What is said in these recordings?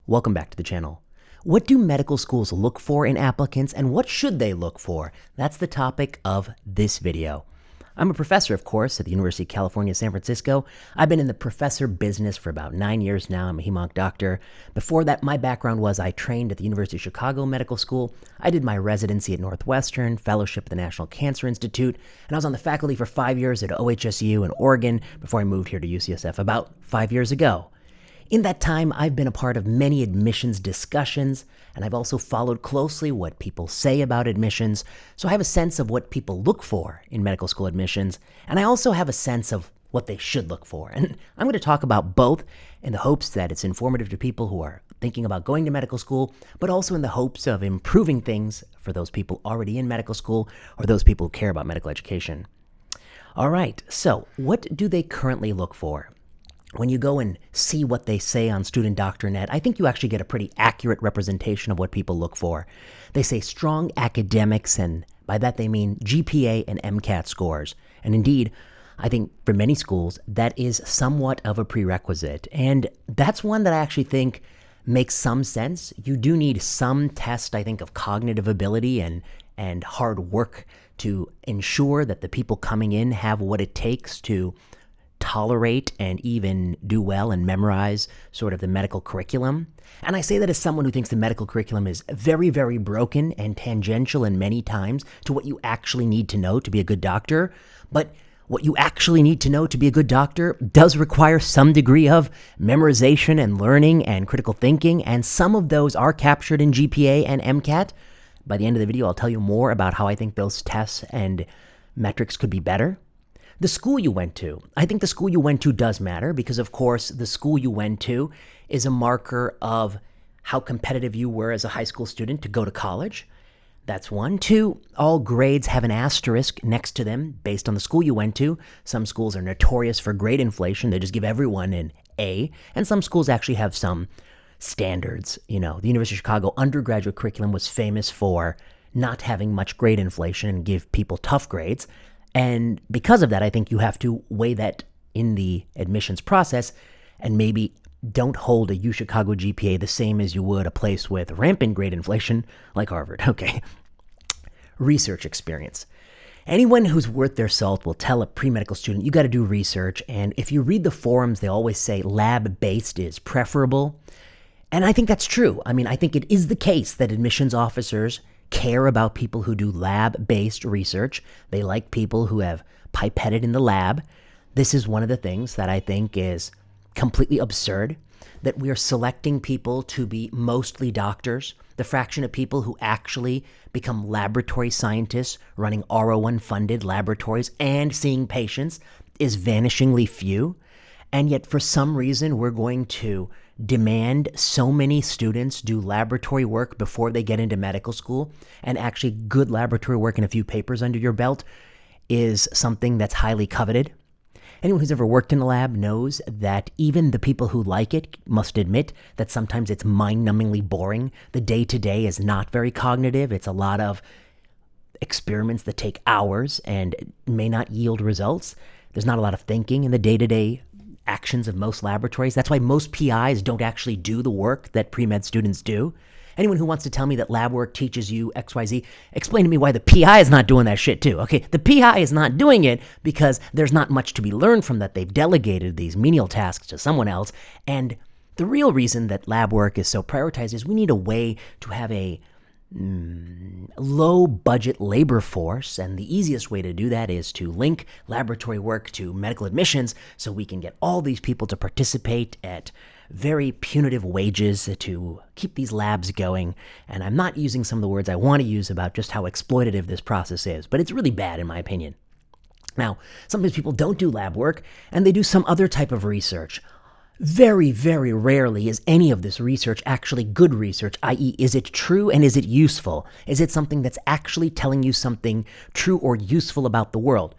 Welcome back to the channel. What do medical schools look for in applicants and what should they look for? That's the topic of this video. I'm a professor, of course, at the University of California, San Francisco. I've been in the professor business for about 9 years now. I'm a hemonc doctor. Before that, my background was I trained at the University of Chicago Medical School. I did my residency at Northwestern, fellowship at the National Cancer Institute, and I was on the faculty for 5 years at OHSU in Oregon before I moved here to UCSF about 5 years ago. In that time, I've been a part of many admissions discussions, and I've also followed closely what people say about admissions, so I have a sense of what people look for in medical school admissions, and I also have a sense of what they should look for. And I'm going to talk about both in the hopes that it's informative to people who are thinking about going to medical school, but also in the hopes of improving things for those people already in medical school or those people who care about medical education. All right, so what do they currently look for? When you go and see what they say on Student Doctor Net, I think you actually get a pretty accurate representation of what people look for. They say strong academics, and by that they mean GPA and MCAT scores. And indeed, I think for many schools, that is somewhat of a prerequisite. And that's one that I actually think makes some sense. You do need some test, I think, of cognitive ability and hard work to ensure that the people coming in have what it takes to tolerate and even do well and memorize sort of the medical curriculum. And I say that as someone who thinks the medical curriculum is very, very broken and tangential in many times to what you actually need to know to be a good doctor. But what you actually need to know to be a good doctor does require some degree of memorization and learning and critical thinking, and some of those are captured in GPA and MCAT. By the end of the video, I'll tell you more about how I think those tests and metrics could be better. The school you went to. I think the school you went to does matter because, of course, the school you went to is a marker of how competitive you were as a high school student to go to college. That's one. Two, all grades have an asterisk next to them based on the school you went to. Some schools are notorious for grade inflation. They just give everyone an A. And some schools actually have some standards. You know, the University of Chicago undergraduate curriculum was famous for not having much grade inflation and give people tough grades. And because of that, I think you have to weigh that in the admissions process and maybe don't hold a UChicago GPA the same as you would a place with rampant grade inflation like Harvard. Okay. Research experience. Anyone who's worth their salt will tell a pre-medical student, you got to do research. And if you read the forums, they always say lab-based is preferable. And I think that's true. I mean, I think it is the case that admissions officers care about people who do lab-based research. They like people who have pipetted in the lab. This is one of the things that I think is completely absurd, that we are selecting people to be mostly doctors. The fraction of people who actually become laboratory scientists running R01-funded laboratories and seeing patients is vanishingly few. And yet, for some reason, we're going to demand so many students do laboratory work before they get into medical school, and actually good laboratory work and a few papers under your belt is something that's highly coveted. Anyone who's ever worked in a lab knows that even the people who like it must admit that sometimes it's mind-numbingly boring. The day-to-day is not very cognitive. It's a lot of experiments that take hours and may not yield results. There's not a lot of thinking in the day-to-day actions of most laboratories. That's why most PIs don't actually do the work that pre-med students do. Anyone who wants to tell me that lab work teaches you XYZ, explain to me why the PI is not doing that shit too. Okay, the PI is not doing it because there's not much to be learned from that. They've delegated these menial tasks to someone else. And the real reason that lab work is so prioritized is we need a way to have a low budget labor force, and the easiest way to do that is to link laboratory work to medical admissions so we can get all these people to participate at very punitive wages to keep these labs going. And I'm not using some of the words I want to use about just how exploitative this process is, but it's really bad in my opinion. Now, sometimes people don't do lab work and they do some other type of research. Very, very rarely is any of this research actually good research, i.e., is it true and is it useful? Is it something that's actually telling you something true or useful about the world?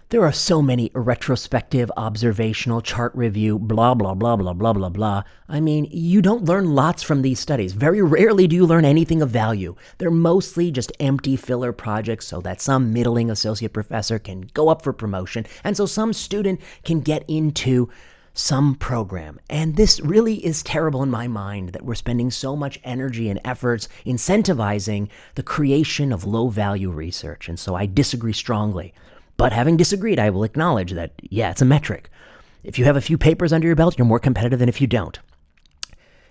There are so many retrospective, observational, chart review, blah, blah, blah, blah, blah, blah, blah. I mean, you don't learn lots from these studies. Very rarely do you learn anything of value. They're mostly just empty filler projects so that some middling associate professor can go up for promotion, and so some student can get into some program. And this really is terrible in my mind that we're spending so much energy and efforts incentivizing the creation of low-value research. And so I disagree strongly. But having disagreed, I will acknowledge that, yeah, it's a metric. If you have a few papers under your belt, you're more competitive than if you don't.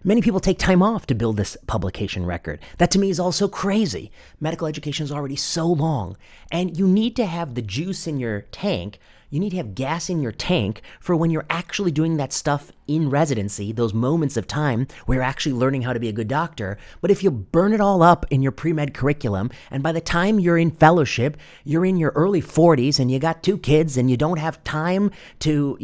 Many people take time off to build this publication record. That to me is also crazy. Medical education is already so long, and you need to have the juice in your tank. You need to have gas in your tank for when you're actually doing that stuff in residency, those moments of time where you're actually learning how to be a good doctor. But if you burn it all up in your pre-med curriculum, and by the time you're in fellowship, you're in your early 40s and you got 2 kids and you don't have time to,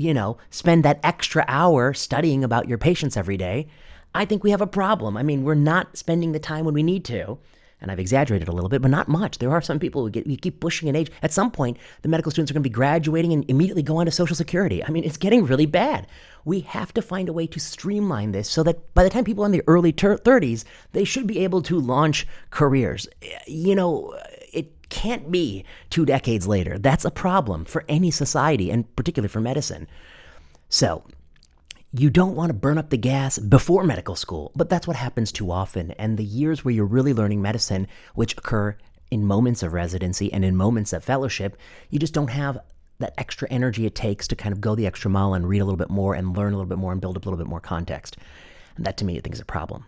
spend that extra hour studying about your patients every day, I think we have a problem. I mean, we're not spending the time when we need to. And I've exaggerated a little bit, but not much. There are some people who you keep pushing an age. At some point, the medical students are going to be graduating and immediately go on to Social Security. I mean, it's getting really bad. We have to find a way to streamline this so that by the time people are in the early 30s, they should be able to launch careers. It can't be 2 decades later. That's a problem for any society, and particularly for medicine. So you don't want to burn up the gas before medical school, but that's what happens too often. And the years where you're really learning medicine, which occur in moments of residency and in moments of fellowship, you just don't have that extra energy it takes to kind of go the extra mile and read a little bit more and learn a little bit more and build up a little bit more context. And that to me, I think is a problem.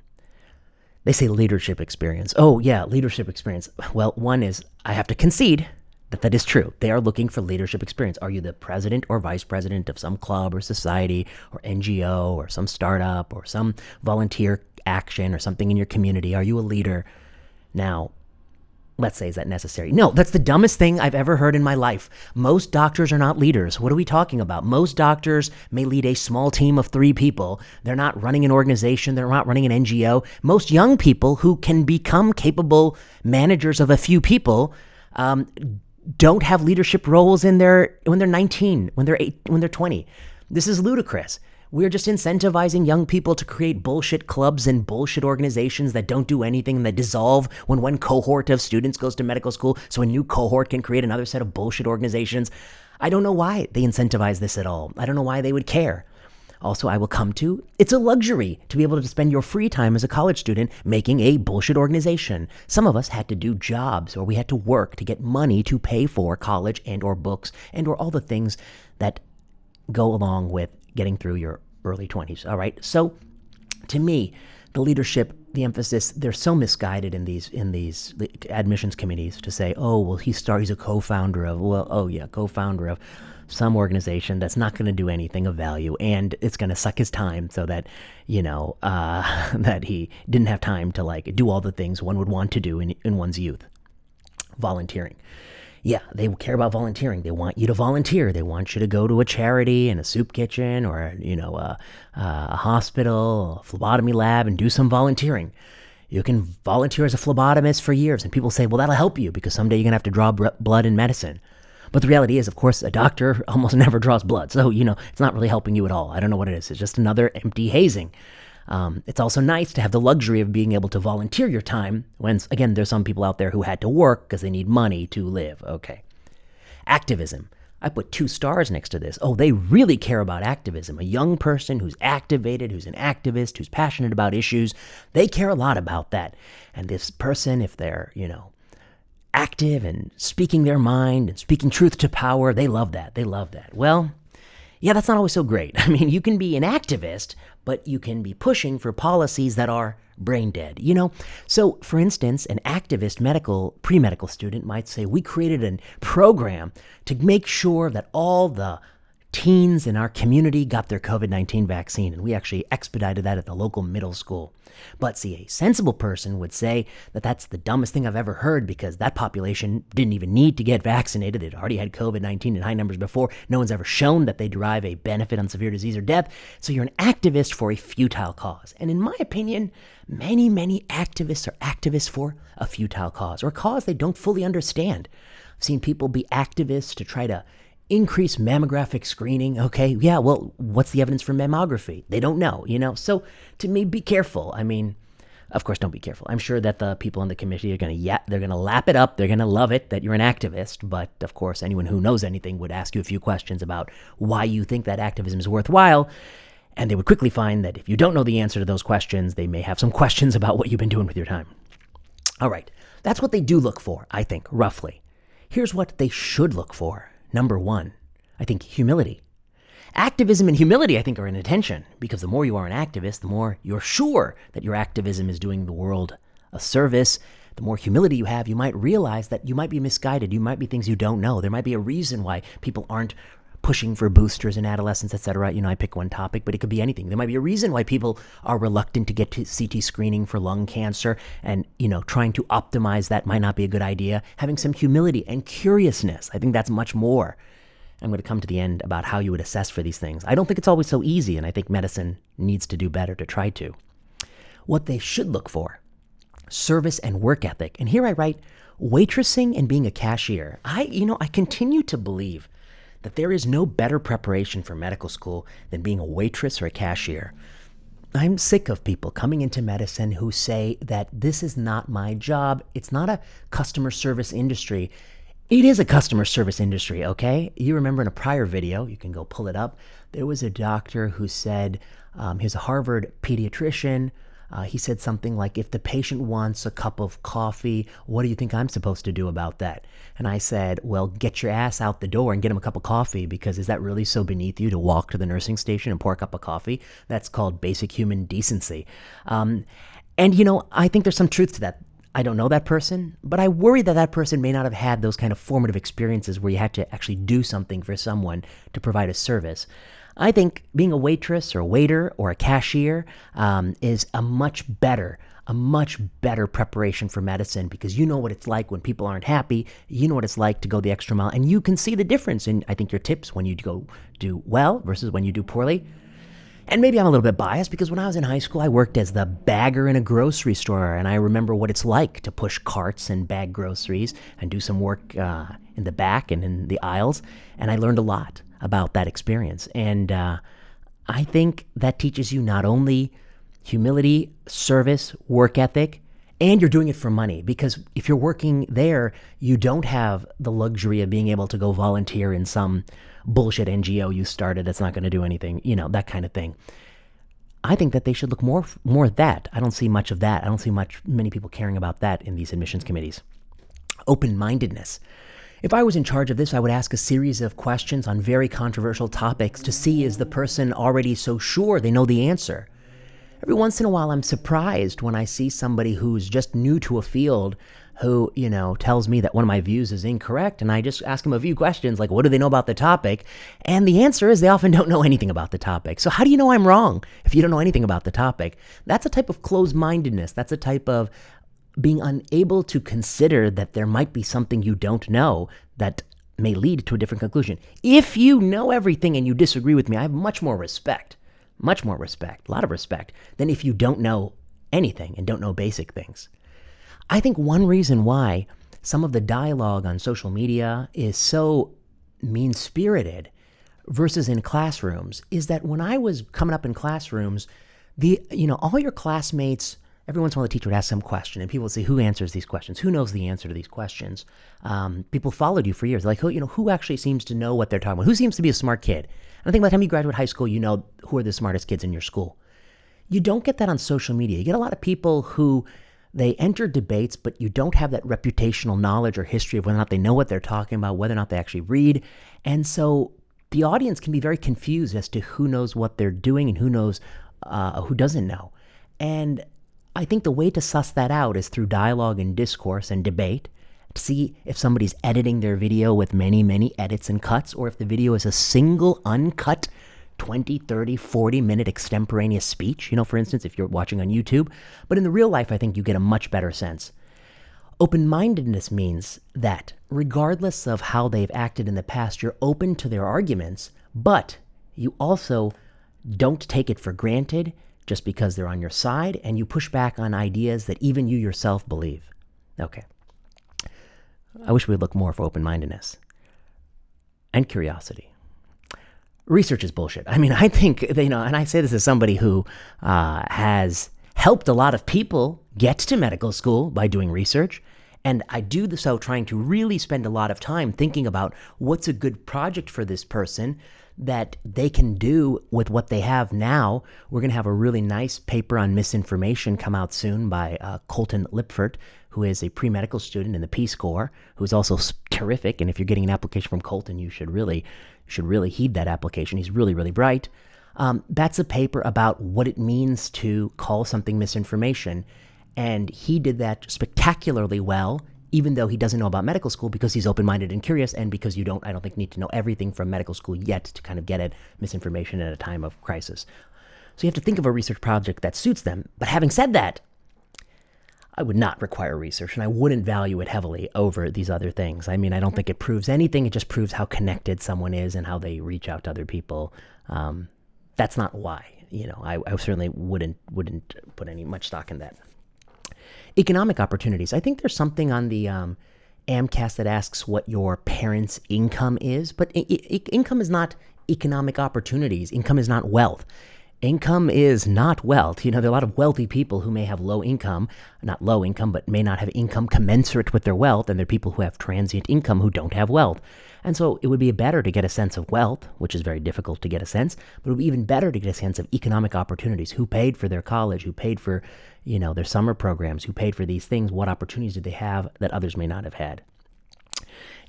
They say leadership experience. Oh yeah, leadership experience. Well, one is I have to concede that is true. They are looking for leadership experience. Are you the president or vice president of some club or society or NGO or some startup or some volunteer action or something in your community? Are you a leader? Now, let's say, is that necessary? No, that's the dumbest thing I've ever heard in my life. Most doctors are not leaders. What are we talking about? Most doctors may lead a small team of 3 people. They're not running an organization. They're not running an NGO. Most young people who can become capable managers of a few people don't have leadership roles when they're 19, when they're 20. This is ludicrous. We're just incentivizing young people to create bullshit clubs and bullshit organizations that don't do anything and that dissolve when one cohort of students goes to medical school so a new cohort can create another set of bullshit organizations. I don't know why they incentivize this at all. I don't know why they would care. Also, I will come to, it's a luxury to be able to spend your free time as a college student making a bullshit organization. Some of us had to do jobs or we had to work to get money to pay for college and or books and or all the things that go along with getting through your early 20s. All right. So to me, the leadership, the emphasis, they're so misguided in these admissions committees to say, oh, well, he's a co-founder of some organization that's not going to do anything of value, and it's going to suck his time so that, that he didn't have time to do all the things one would want to do in one's youth. Volunteering. Yeah, they care about volunteering. They want you to volunteer. They want you to go to a charity and a soup kitchen or, a hospital, a phlebotomy lab and do some volunteering. You can volunteer as a phlebotomist for years, and people say, well, that'll help you because someday you're going to have to draw blood in medicine. But the reality is, of course, a doctor almost never draws blood. So, it's not really helping you at all. I don't know what it is. It's just another empty hazing. It's also nice to have the luxury of being able to volunteer your time when, again, there's some people out there who had to work because they need money to live. Okay. Activism. I put 2 stars next to this. Oh, they really care about activism. A young person who's activated, who's an activist, who's passionate about issues, they care a lot about that. And this person, if they're, active and speaking their mind and speaking truth to power, they love that. They love that. Well, yeah, that's not always so great. I mean, you can be an activist, but you can be pushing for policies that are brain dead, So, for instance, an activist pre-medical student might say, we created a program to make sure that all the teens in our community got their COVID-19 vaccine, and we actually expedited that at the local middle school. But see, a sensible person would say that that's the dumbest thing I've ever heard because that population didn't even need to get vaccinated. They'd already had COVID-19 in high numbers before. No one's ever shown that they derive a benefit on severe disease or death. So you're an activist for a futile cause. And in my opinion, many, many activists are activists for a futile cause or a cause they don't fully understand. I've seen people be activists to try to increase mammographic screening. Okay, yeah, well, what's the evidence for mammography? They don't know, So to me, be careful. I mean, Of course, don't be careful. I'm sure that the people on the committee are they're going to lap it up. They're going to love it that you're an activist. But of course, anyone who knows anything would ask you a few questions about why you think that activism is worthwhile. And they would quickly find that if you don't know the answer to those questions, they may have some questions about what you've been doing with your time. All right. That's what they do look for, I think, roughly. Here's what they should look for. Number one, I think humility. Activism and humility, I think, are in attention, because the more you are an activist, the more you're sure that your activism is doing the world a service. The more humility you have, you might realize that you might be misguided. You might be things you don't know. There might be a reason why people aren't pushing for boosters in adolescence, etc. I pick one topic, but it could be anything. There might be a reason why people are reluctant to get to CT screening for lung cancer, and, trying to optimize that might not be a good idea. Having some humility and curiousness, I think that's much more. I'm going to come to the end about how you would assess for these things. I don't think it's always so easy, and I think medicine needs to do better to try to. What they should look for: service and work ethic. And here I write, waitressing and being a cashier. I continue to believe that there is no better preparation for medical school than being a waitress or a cashier. I'm sick of people coming into medicine who say that this is not my job. It's not a customer service industry. It is a customer service industry, okay? You remember in a prior video, you can go pull it up, there was a doctor who said, he's a Harvard pediatrician. He said something like, if the patient wants a cup of coffee, what do you think I'm supposed to do about that? And I said, well, get your ass out the door and get him a cup of coffee, because is that really so beneath you to walk to the nursing station and pour a cup of coffee? That's called basic human decency. And I think there's some truth to that. I don't know that person, but I worry that that person may not have had those kind of formative experiences where you had to actually do something for someone to provide a service. I think being a waitress or a waiter or a cashier is a much better preparation for medicine, because you know what it's like when people aren't happy. You know what it's like to go the extra mile, and you can see the difference in, I think, your tips when you go do well versus when you do poorly. And maybe I'm a little bit biased, because when I was in high school, I worked as the bagger in a grocery store, and I remember what it's like to push carts and bag groceries and do some work in the back and in the aisles, and I learned a lot about that experience. And I think that teaches you not only humility, service, work ethic, and you're doing it for money, because if you're working there, you don't have the luxury of being able to go volunteer in some bullshit NGO you started that's not going to do anything, that kind of thing. I think that they should look more at that. I don't see much of that. I don't see many people caring about that in these admissions committees. Open-mindedness. If I was in charge of this, I would ask a series of questions on very controversial topics to see, is the person already so sure they know the answer? Every once in a while, I'm surprised when I see somebody who's just new to a field who, tells me that one of my views is incorrect, and I just ask them a few questions like, what do they know about the topic? And the answer is they often don't know anything about the topic. So how do you know I'm wrong if you don't know anything about the topic? That's a type of closed-mindedness. That's a type of being unable to consider that there might be something you don't know that may lead to a different conclusion. If you know everything and you disagree with me, I have much more respect, a lot of respect, than if you don't know anything and don't know basic things. I think one reason why some of the dialogue on social media is so mean-spirited versus in classrooms is that when I was coming up in classrooms, all your classmates, every once in a while the teacher would ask some question, and people would say, who answers these questions? Who knows the answer to these questions? People followed you for years. Like, who actually seems to know what they're talking about? Who seems to be a smart kid? And I think by the time you graduate high school, you know who are the smartest kids in your school. You don't get that on social media. You get a lot of people who they enter debates, but you don't have that reputational knowledge or history of whether or not they know what they're talking about, whether or not they actually read. And so the audience can be very confused as to who knows what they're doing and who knows who doesn't know. And I think the way to suss that out is through dialogue and discourse and debate, to see if somebody's editing their video with many, many edits and cuts, or if the video is a single uncut 20, 30, 40-minute extemporaneous speech, for instance, if you're watching on YouTube. But in the real life, I think you get a much better sense. Open-mindedness means that regardless of how they've acted in the past, you're open to their arguments, but you also don't take it for granted just because they're on your side, and you push back on ideas that even you yourself believe. Okay. I wish we'd look more for open-mindedness and curiosity. Research is bullshit. I mean, I think, and I say this as somebody who has helped a lot of people get to medical school by doing research. And I do so trying to really spend a lot of time thinking about what's a good project for this person that they can do with what they have now. We're going to have a really nice paper on misinformation come out soon by Colton Lipfert, who is a pre-medical student in the Peace Corps, who's also terrific. And if you're getting an application from Colton, you should really heed that application. He's really, really bright. That's a paper about what it means to call something misinformation. And he did that spectacularly well, even though he doesn't know about medical school, because he's open-minded and curious, and because I don't think, need to know everything from medical school yet to kind of get at misinformation at a time of crisis. So you have to think of a research project that suits them. But having said that, I would not require research, and I wouldn't value it heavily over these other things. I mean, I don't think it proves anything. It just proves how connected someone is and how they reach out to other people. That's not why. I certainly wouldn't put any much stock in that. Economic opportunities. I think there's something on the AMCAS that asks what your parents' income is, but income is not economic opportunities. Income is not wealth. Income is not wealth. There are a lot of wealthy people who may have low income, not low income, but may not have income commensurate with their wealth, and there are people who have transient income who don't have wealth. And so it would be better to get a sense of wealth, which is very difficult to get a sense, but it would be even better to get a sense of economic opportunities. Who paid for their college? Who paid for, their summer programs? Who paid for these things? What opportunities did they have that others may not have had?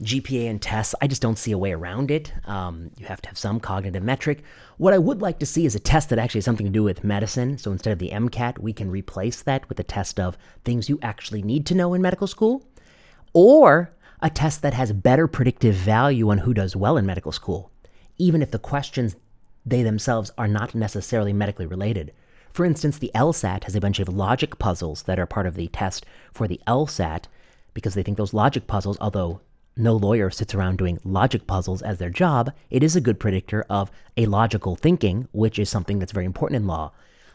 GPA and tests, I just don't see a way around it. You have to have some cognitive metric. What I would like to see is a test that actually has something to do with medicine. So instead of the MCAT, we can replace that with a test of things you actually need to know in medical school, or a test that has better predictive value on who does well in medical school, even if the questions they themselves are not necessarily medically related. For instance, the LSAT has a bunch of logic puzzles that are part of the test for the LSAT, because they think those logic puzzles, although no lawyer sits around doing logic puzzles as their job, it is a good predictor of illogical thinking, which is something that's very important in law.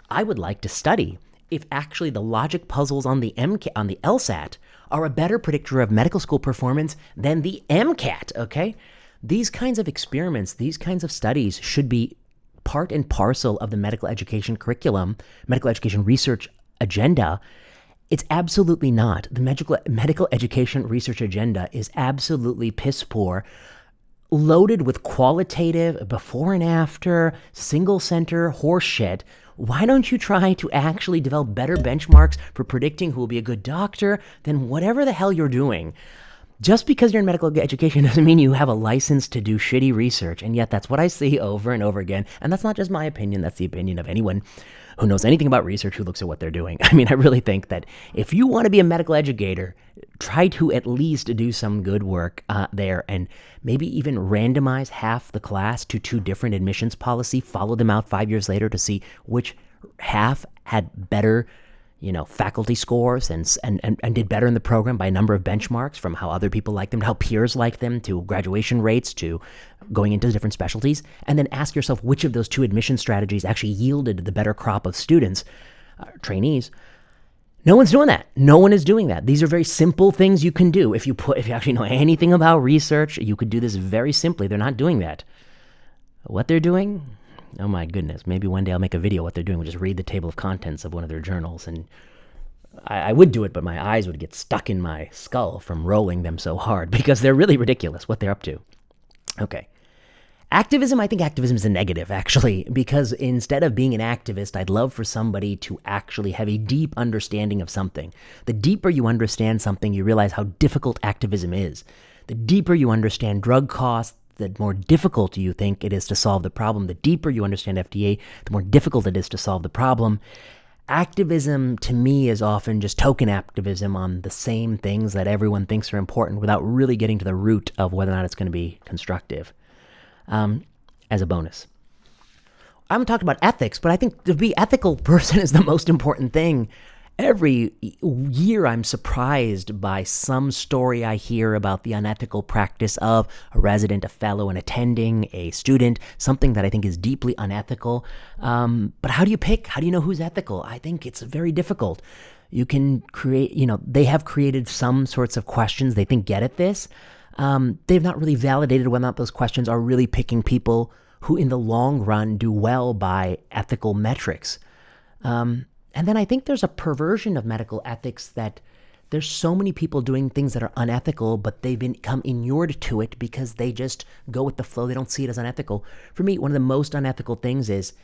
I would like to study if actually the logic puzzles on the LSAT are a better predictor of medical school performance than the MCAT, okay? These kinds of experiments, these kinds of studies should be part and parcel of the medical education curriculum, medical education research agenda. It's absolutely not. The medical education research agenda is absolutely piss poor, loaded with qualitative, before and after, single center horseshit. Why don't you try to actually develop better benchmarks for predicting who will be a good doctor than whatever the hell you're doing? Just because you're in medical education doesn't mean you have a license to do shitty research. And yet that's what I see over and over again. And that's not just my opinion. That's the opinion of anyone who knows anything about research, who looks at what they're doing. I mean, I really think that if you want to be a medical educator, try to at least do some good work there, and maybe even randomize half the class to two different admissions policy, follow them out 5 years later to see which half had better faculty scores and did better in the program by a number of benchmarks, from how other people like them to how peers like them to graduation rates to going into different specialties, and then ask yourself which of those two admission strategies actually yielded the better crop of students, trainees. No one's doing that. No one is doing that. These are very simple things you can do. If you actually know anything about research, you could do this very simply. They're not doing that. What they're doing? Oh my goodness, maybe one day I'll make a video what they're doing. We'll just read the table of contents of one of their journals, and I would do it, but my eyes would get stuck in my skull from rolling them so hard, because they're really ridiculous what they're up to. Okay. Activism, I think activism is a negative, actually, because instead of being an activist, I'd love for somebody to actually have a deep understanding of something. The deeper you understand something, you realize how difficult activism is. The deeper you understand drug costs, the more difficult you think it is to solve the problem. The deeper you understand FDA, the more difficult it is to solve the problem. Activism, to me, is often just token activism on the same things that everyone thinks are important without really getting to the root of whether or not it's going to be constructive. As a bonus, I haven't talked about ethics, but I think to be ethical person is the most important thing. Every year I'm surprised by some story I hear about the unethical practice of a resident, a fellow, an attending, a student, something that I think is deeply unethical. But how do you pick? How do you know who's ethical? I think it's very difficult. You can create, they have created some sorts of questions they think get at this. They've not really validated whether or not those questions are really picking people who in the long run do well by ethical metrics. And And then I think there's a perversion of medical ethics that there's so many people doing things that are unethical, but they've become inured to it because they just go with the flow. They don't see it as unethical. For me, one of the most unethical things is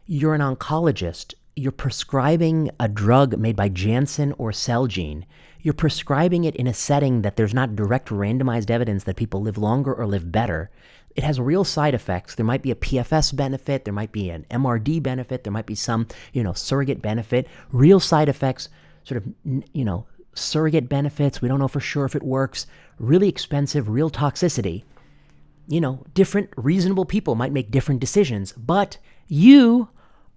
you're an oncologist. You're prescribing a drug made by Janssen or Celgene. You're prescribing it in a setting that there's not direct randomized evidence that people live longer or live better. It has real side effects. There might be a PFS benefit. There might be an MRD benefit. There might be some, surrogate benefit. Real side effects, sort of, surrogate benefits. We don't know for sure if it works. Really expensive, real toxicity. Different reasonable people might make different decisions, but you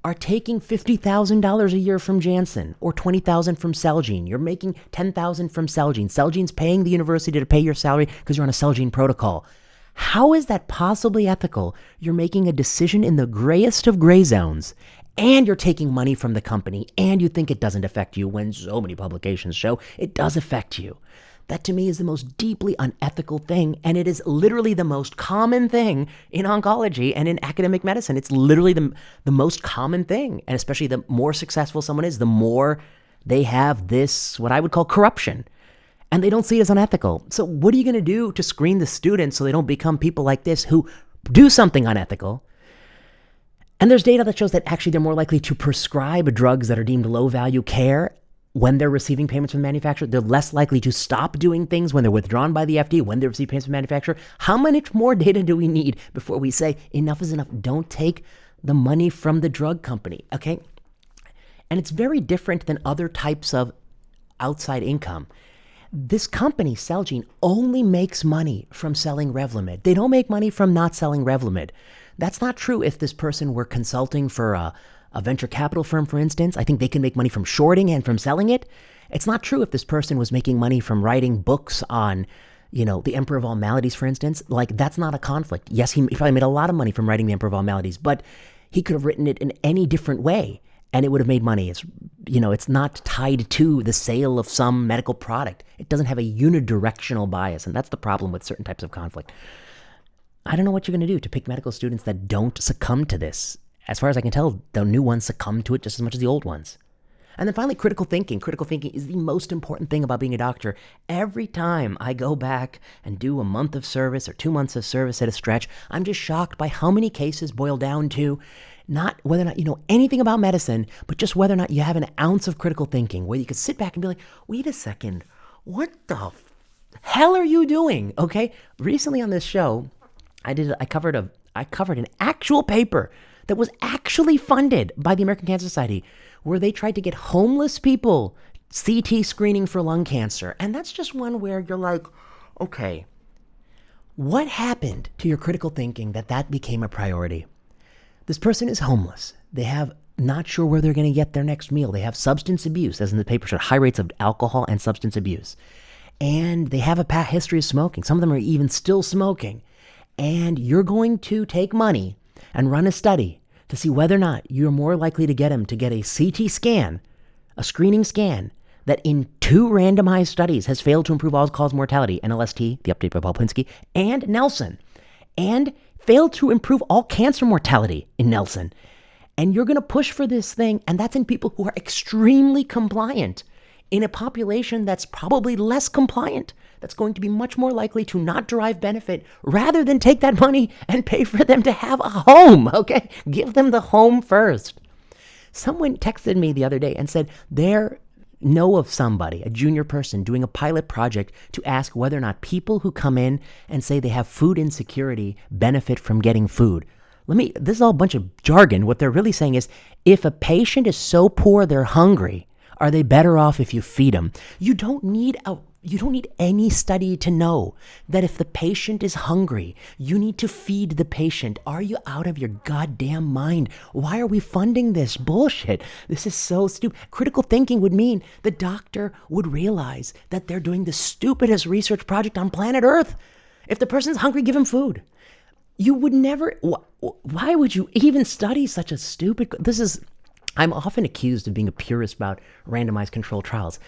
are taking $50,000 a year from Janssen or $20,000 from Celgene. You're making $10,000 from Celgene. Celgene's paying the university to pay your salary because you're on a Celgene protocol. How is that possibly ethical? You're making a decision in the grayest of gray zones, and you're taking money from the company, and you think it doesn't affect you when so many publications show it does affect you. That to me is the most deeply unethical thing, and it is literally the most common thing in oncology and in academic medicine. It's literally the most common thing, and especially the more successful someone is, the more they have this, what I would call corruption, and they don't see it as unethical. So what are you going to do to screen the students so they don't become people like this who do something unethical? And there's data that shows that actually they're more likely to prescribe drugs that are deemed low-value care when they're receiving payments from the manufacturer. They're less likely to stop doing things when they're withdrawn by the FDA, when they receive payments from the manufacturer. How much more data do we need before we say enough is enough? Don't take the money from the drug company, okay? And it's very different than other types of outside income. This company, Celgene, only makes money from selling Revlimid. They don't make money from not selling Revlimid. That's not true if this person were consulting for a venture capital firm, for instance. I think they can make money from shorting and from selling it. It's not true if this person was making money from writing books on, the Emperor of All Maladies, for instance. Like, that's not a conflict. Yes, he probably made a lot of money from writing the Emperor of All Maladies, but he could have written it in any different way and it would have made money. It's not tied to the sale of some medical product. It doesn't have a unidirectional bias, and that's the problem with certain types of conflict. I don't know what you're going to do to pick medical students that don't succumb to this. As far as I can tell, the new ones succumb to it just as much as the old ones. And then finally, critical thinking. Critical thinking is the most important thing about being a doctor. Every time I go back and do a month of service or 2 months of service at a stretch, I'm just shocked by how many cases boil down to not whether or not you know anything about medicine, but just whether or not you have an ounce of critical thinking, where you could sit back and be like, wait a second, what the hell are you doing? Okay. Recently on this show, I covered an actual paper that was actually funded by the American Cancer Society, where they tried to get homeless people CT screening for lung cancer. And that's just one where you're like, okay, what happened to your critical thinking that became a priority? This person is homeless. They have not sure where they're going to get their next meal. They have substance abuse, as in the paper showed, high rates of alcohol and substance abuse. And they have a past history of smoking. Some of them are even still smoking. And you're going to take money and run a study to see whether or not you're more likely to get them to get a CT scan, a screening scan, that in 2 randomized studies has failed to improve all-cause mortality, NLST, the update by Poplinski, and Nelson, and failed to improve all cancer mortality in Nelson. And you're going to push for this thing, and that's in people who are extremely compliant, in a population that's probably less compliant, that's going to be much more likely to not derive benefit, rather than take that money and pay for them to have a home, okay? Give them the home first. Someone texted me the other day and said they know of somebody, a junior person, doing a pilot project to ask whether or not people who come in and say they have food insecurity benefit from getting food. This is all a bunch of jargon. What they're really saying is, if a patient is so poor they're hungry, are they better off if you feed them? You don't need any study to know that if the patient is hungry, you need to feed the patient. Are you out of your goddamn mind? Why are we funding this bullshit? This is so stupid. Critical thinking would mean the doctor would realize that they're doing the stupidest research project on planet Earth. If the person's hungry, give him food. You would never, why would you even study such a stupid, I'm often accused of being a purist about randomized controlled trials.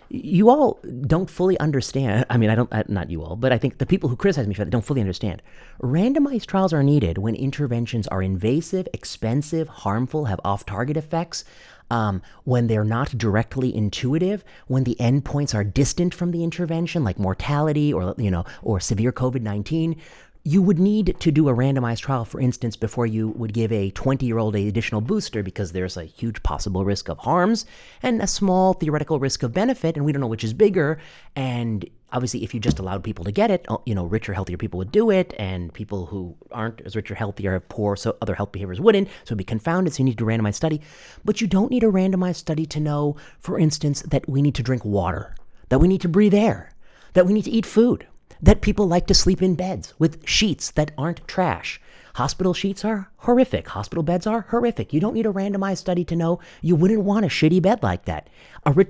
You all don't fully understand. Not you all, but I think the people who criticize me for that don't fully understand. Randomized trials are needed when interventions are invasive, expensive, harmful, have off-target effects. when they're not directly intuitive, when the endpoints are distant from the intervention, like mortality or severe COVID-19, you would need to do a randomized trial, for instance, before you would give a 20-year-old an additional booster, because there's a huge possible risk of harms and a small theoretical risk of benefit, and we don't know which is bigger. And obviously, if you just allowed people to get it, richer, healthier people would do it, and people who aren't as rich or healthier have poor, so other health behaviors wouldn't, so it'd be confounded, so you need to do a randomized study. But you don't need a randomized study to know, for instance, that we need to drink water, that we need to breathe air, that we need to eat food, that people like to sleep in beds with sheets that aren't trash. Hospital sheets are horrific. Hospital beds are horrific. You don't need a randomized study to know you wouldn't want a shitty bed like that.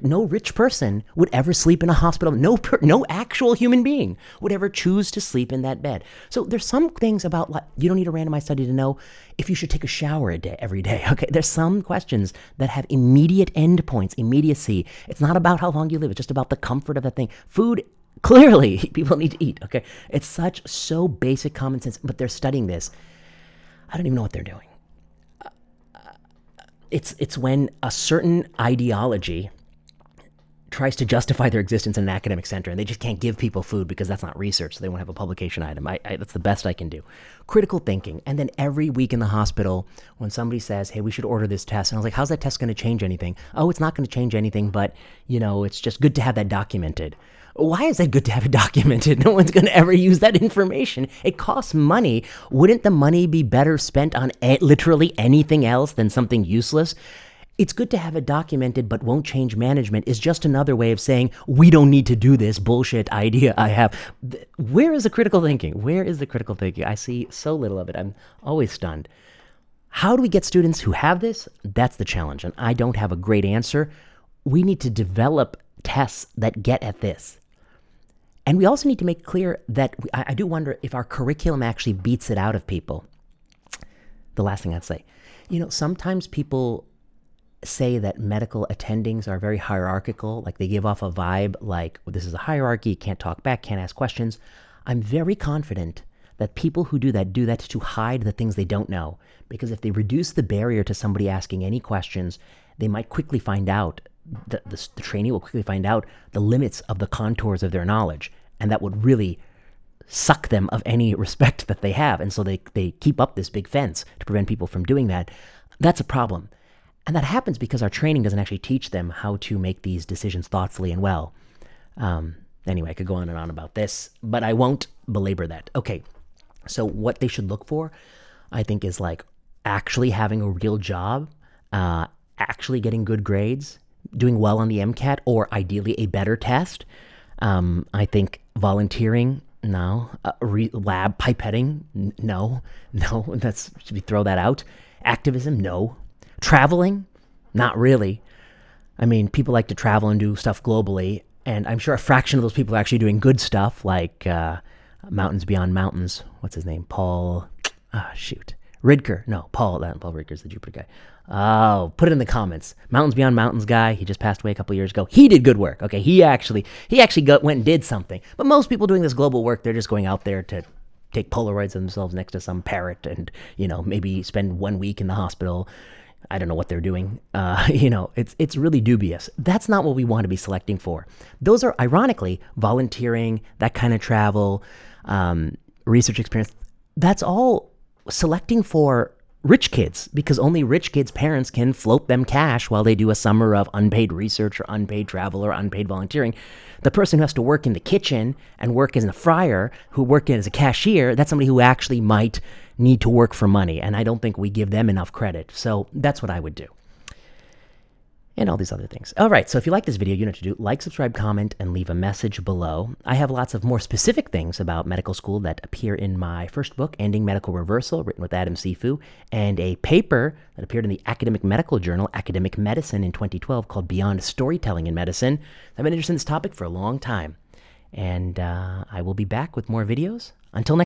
No rich person would ever sleep in a hospital. No actual human being would ever choose to sleep in that bed. So there's some things about, you don't need a randomized study to know if you should take a shower every day. Okay, there's some questions that have immediate endpoints, immediacy. It's not about how long you live. It's just about the comfort of that thing. Food, clearly, people need to eat. Okay, it's so basic common sense, but they're studying this. I don't even know what they're doing. It's when a certain ideology tries to justify their existence in an academic center, and they just can't give people food because that's not research, so they won't have a publication item. That's the best I can do. Critical thinking. And then every week in the hospital, when somebody says, hey, we should order this test, and I was like, how's that test going to change anything? Oh, it's not going to change anything, but, it's just good to have that documented. Why is that good to have it documented? No one's going to ever use that information. It costs money. Wouldn't the money be better spent on literally anything else than something useless? It's good to have it documented, but won't change management is just another way of saying, we don't need to do this bullshit idea I have. Where is the critical thinking? Where is the critical thinking? I see so little of it. I'm always stunned. How do we get students who have this? That's the challenge, and I don't have a great answer. We need to develop tests that get at this. And we also need to make clear that I do wonder if our curriculum actually beats it out of people. The last thing I'd say, sometimes people say that medical attendings are very hierarchical, like they give off a vibe like, well, this is a hierarchy, can't talk back, can't ask questions. I'm very confident that people who do that to hide the things they don't know. Because if they reduce the barrier to somebody asking any questions, they might quickly find out, the trainee will quickly find out the limits of the contours of their knowledge. And that would really suck them of any respect that they have. And so they keep up this big fence to prevent people from doing that. That's a problem. And that happens because our training doesn't actually teach them how to make these decisions thoughtfully and well. Anyway, I could go on and on about this, but I won't belabor that. Okay, so what they should look for, I think, is actually having a real job, actually getting good grades, doing well on the MCAT, or ideally a better test. I think volunteering, no. Lab pipetting, no. Throw that out. Activism, no. Traveling, not really. I mean, people like to travel and do stuff globally, and I'm sure a fraction of those people are actually doing good stuff, like Mountains Beyond Mountains. What's his name? Paul, Ridker. No, Paul Ridker's the Jupiter guy. Oh, put it in the comments. Mountains Beyond Mountains guy, he just passed away a couple years ago. He did good work. Okay, he actually went and did something. But most people doing this global work, they're just going out there to take Polaroids of themselves next to some parrot and, maybe spend 1 week in the hospital. I don't know what they're doing. It's really dubious. That's not what we want to be selecting for. Those are, ironically, volunteering, that kind of travel, research experience. That's all selecting for rich kids, because only rich kids' parents can float them cash while they do a summer of unpaid research or unpaid travel or unpaid volunteering. The person who has to work in the kitchen and work as a fryer, who work as a cashier, that's somebody who actually might need to work for money, and I don't think we give them enough credit. So that's what I would do. And all these other things. All right, so if you like this video, you know what to do. Like, subscribe, comment, and leave a message below. I have lots of more specific things about medical school that appear in my first book, Ending Medical Reversal, written with Adam Sifu, and a paper that appeared in the Academic Medical Journal, Academic Medicine, in 2012, called Beyond Storytelling in Medicine. I've been interested in this topic for a long time, and I will be back with more videos. Until next